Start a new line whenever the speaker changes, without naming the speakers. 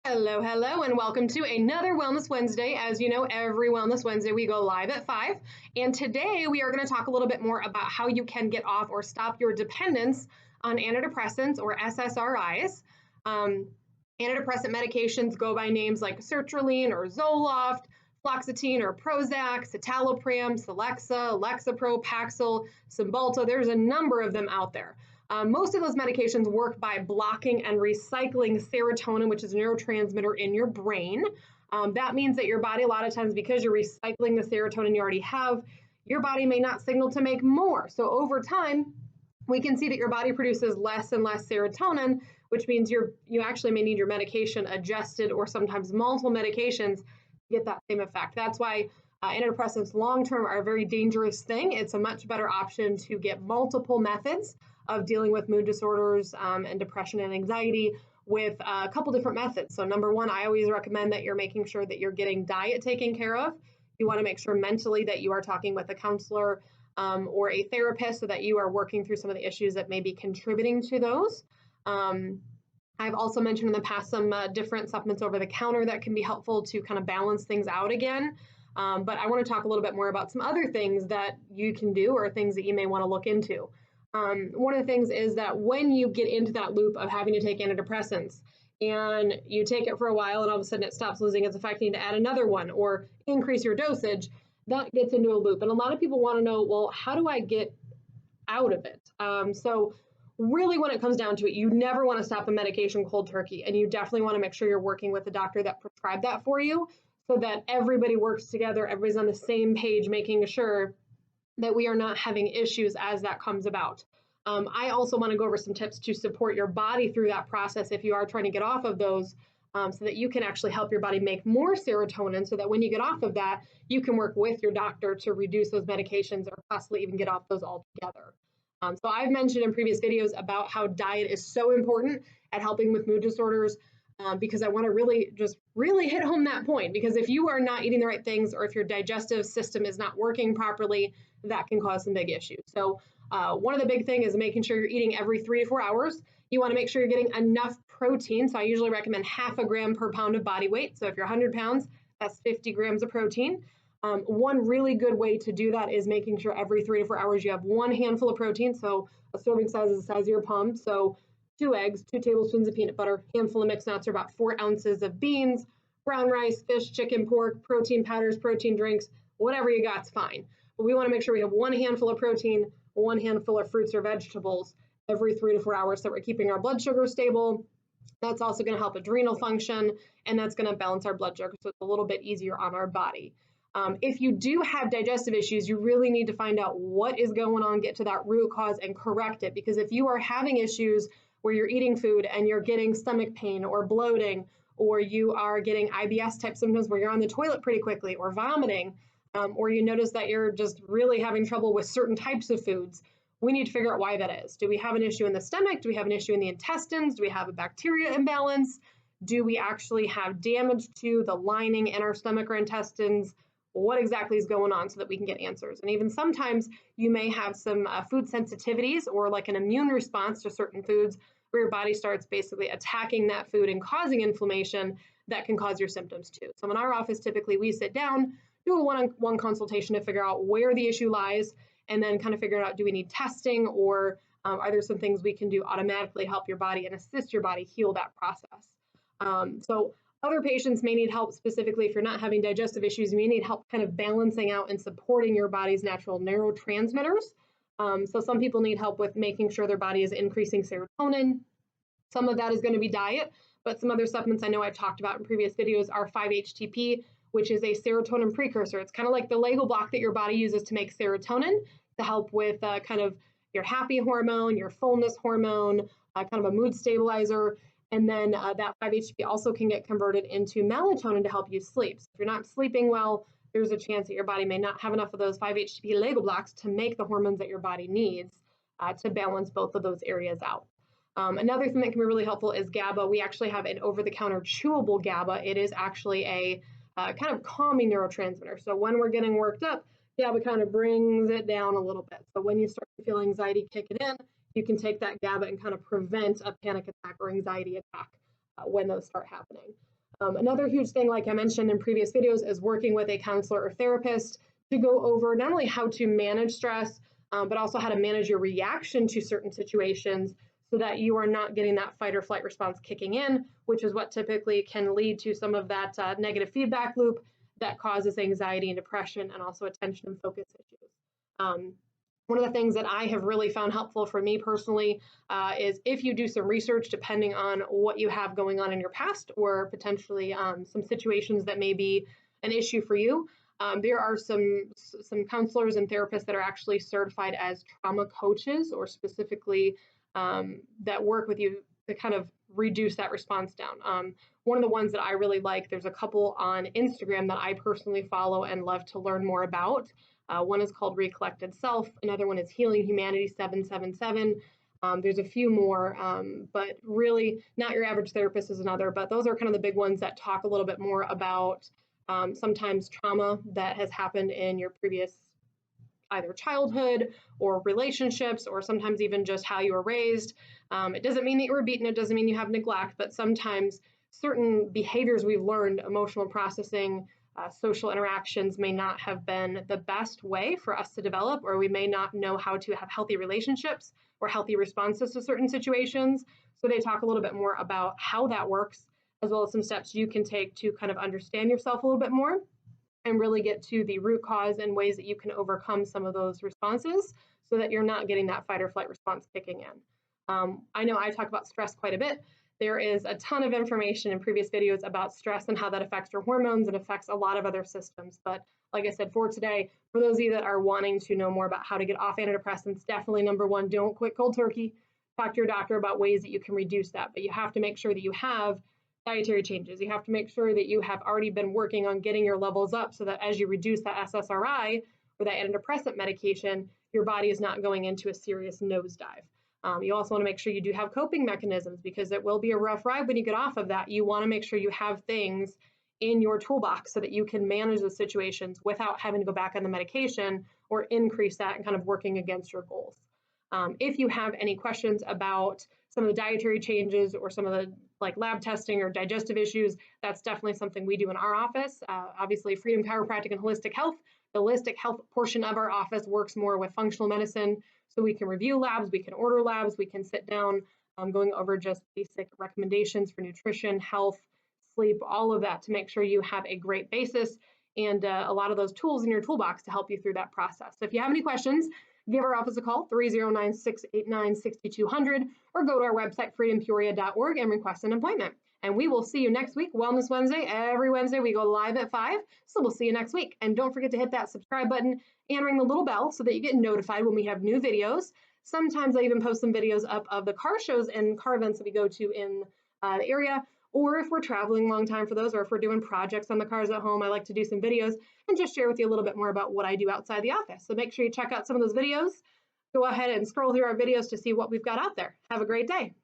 Hello, hello, and welcome to another Wellness Wednesday. As you know, every Wellness Wednesday we go live at 5. And today we are going to talk a little bit more about how you can get off or stop your dependence on antidepressants or SSRIs. Antidepressant medications go by names like sertraline or Zoloft, fluoxetine or Prozac, citalopram, Celexa, Lexapro, Paxil, Cymbalta. There's a number of them out there. Most of those medications work by blocking and recycling serotonin, which is a neurotransmitter in your brain. That means that your body, a lot of times, because you're recycling the serotonin you already have, your body may not signal to make more. So over time, we can see that your body produces less and less serotonin, which means you actually may need your medication adjusted or sometimes multiple medications to get that same effect. That's why antidepressants long-term are a very dangerous thing. It's a much better option to get multiple methods of dealing with mood disorders and depression and anxiety with a couple different methods. So number one, I always recommend that you're making sure that you're getting diet taken care of. You want to make sure mentally that you are talking with a counselor or a therapist so that you are working through some of the issues that may be contributing to those. I've also mentioned in the past some different supplements over the counter that can be helpful to kind of balance things out again. But I want to talk a little bit more about some other things that you can do or things that you may want to look into. One of the things is that when you get into that loop of having to take antidepressants and you take it for a while and all of a sudden it stops losing its effect, you need to add another one or increase your dosage, that gets into a loop. And a lot of people want to know, well, how do I get out of it? So really when it comes down to it, you never want to stop a medication cold turkey, and you definitely want to make sure you're working with a doctor that prescribed that for you so that everybody works together, everybody's on the same page, making sure that we are not having issues as that comes about. I also want to go over some tips to support your body through that process if you are trying to get off of those so that you can actually help your body make more serotonin so that when you get off of that, you can work with your doctor to reduce those medications or possibly even get off those altogether. So I've mentioned in previous videos about how diet is so important at helping with mood disorders because I want to really hit home that point, because if you are not eating the right things or if your digestive system is not working properly, that can cause some big issues. So one of the big things is making sure you're eating every 3 to 4 hours. You want to make sure you're getting enough protein. So I usually recommend 0.5 gram per pound of body weight. So if you're 100 pounds, that's 50 grams of protein. One really good way to do that is making sure every 3 to 4 hours you have one handful of protein. So a serving size is the size of your palm. So 2 eggs, 2 tablespoons of peanut butter, handful of mixed nuts, or about 4 ounces of beans, brown rice, fish, chicken, pork, protein powders, protein drinks, whatever you got's fine. But we want to make sure we have one handful of protein, one handful of fruits or vegetables every 3 to 4 hours so we're keeping our blood sugar stable. That's also going to help adrenal function, and that's going to balance our blood sugar so it's a little bit easier on our body. If you do have digestive issues, you really need to find out what is going on, get to that root cause and correct it. Because if you are having issues where you're eating food and you're getting stomach pain or bloating, or you are getting IBS type symptoms where you're on the toilet pretty quickly or vomiting, or you notice that you're just really having trouble with certain types of foods, we need to figure out why that is. Do we have an issue in the stomach? Do we have an issue in the intestines? Do we have a bacteria imbalance? Do we actually have damage to the lining in our stomach or intestines? What exactly is going on so that we can get answers? And even sometimes you may have some food sensitivities or like an immune response to certain foods where your body starts basically attacking that food and causing inflammation that can cause your symptoms too. So in our office, typically we sit down, do a one-on-one consultation to figure out where the issue lies, and then kind of figure out, do we need testing, or are there some things we can do automatically to help your body and assist your body heal that process? So other patients may need help specifically if you're not having digestive issues. You may need help kind of balancing out and supporting your body's natural neurotransmitters. So some people need help with making sure their body is increasing serotonin. Some of that is going to be diet, but some other supplements I know I've talked about in previous videos are 5-HTP, which is a serotonin precursor. It's kind of like the Lego block that your body uses to make serotonin to help with kind of your happy hormone, your fullness hormone, kind of a mood stabilizer. And then that 5-HTP also can get converted into melatonin to help you sleep. So if you're not sleeping well, there's a chance that your body may not have enough of those 5-HTP Lego blocks to make the hormones that your body needs to balance both of those areas out. Another thing that can be really helpful is Gaba. We actually have an over-the-counter chewable Gaba. It is actually a kind of calming neurotransmitter. So when we're getting worked up, Gaba kind of brings it down a little bit. So when you start to feel anxiety kicking in, you can take that Gaba and kind of prevent a panic attack or anxiety attack when those start happening. Another huge thing, like I mentioned in previous videos, is working with a counselor or therapist to go over not only how to manage stress, but also how to manage your reaction to certain situations so that you are not getting that fight or flight response kicking in, which is what typically can lead to some of that negative feedback loop that causes anxiety and depression, and also attention and focus issues. One of the things that I have really found helpful for me personally is if you do some research, depending on what you have going on in your past, or potentially some situations that may be an issue for you. There are some counselors and therapists that are actually certified as trauma coaches, or specifically that work with you to kind of reduce that response down. One of the ones that I really like, there's a couple on Instagram that I personally follow and love to learn more about. One is called Recollected Self. Another one is Healing Humanity 777. There's a few more, but really Not Your Average Therapist is another, but those are kind of the big ones that talk a little bit more about sometimes trauma that has happened in your previous either childhood or relationships, or sometimes even just how you were raised. It doesn't mean that you were beaten, it doesn't mean you have neglect, but sometimes certain behaviors we've learned, emotional processing, social interactions may not have been the best way for us to develop, or we may not know how to have healthy relationships or healthy responses to certain situations. So they talk a little bit more about how that works, as well as some steps you can take to kind of understand yourself a little bit more and really get to the root cause and ways that you can overcome some of those responses so that you're not getting that fight or flight response kicking in. I know I talk about stress quite a bit. There is a ton of information in previous videos about stress and how that affects your hormones and affects a lot of other systems. But like I said, for today, for those of you that are wanting to know more about how to get off antidepressants, definitely number one, don't quit cold turkey. Talk to your doctor about ways that you can reduce that. But you have to make sure that you have dietary changes. You have to make sure that you have already been working on getting your levels up so that as you reduce that SSRI or that antidepressant medication, your body is not going into a serious nosedive. You also want to make sure you do have coping mechanisms, because it will be a rough ride when you get off of that. You want to make sure you have things in your toolbox so that you can manage those situations without having to go back on the medication or increase that and kind of working against your goals. If you have any questions about some of the dietary changes or some of the like lab testing or digestive issues, that's definitely something we do in our office. Obviously, Freedom Chiropractic and Holistic Health, the holistic health portion of our office works more with functional medicine. So we can review labs, we can order labs, we can sit down going over just basic recommendations for nutrition, health, sleep, all of that to make sure you have a great basis and a lot of those tools in your toolbox to help you through that process. So if you have any questions, give our office a call, 309-689-6200, or go to our website, freedompeoria.org, and request an appointment. And we will see you next week, Wellness Wednesday. Every Wednesday, we go live at 5, so we'll see you next week. And don't forget to hit that subscribe button and ring the little bell so that you get notified when we have new videos. Sometimes I even post some videos up of the car shows and car events that we go to in the area, or if we're traveling a long time for those, or if we're doing projects on the cars at home, I like to do some videos and just share with you a little bit more about what I do outside the office. So make sure you check out some of those videos. Go ahead and scroll through our videos to see what we've got out there. Have a great day.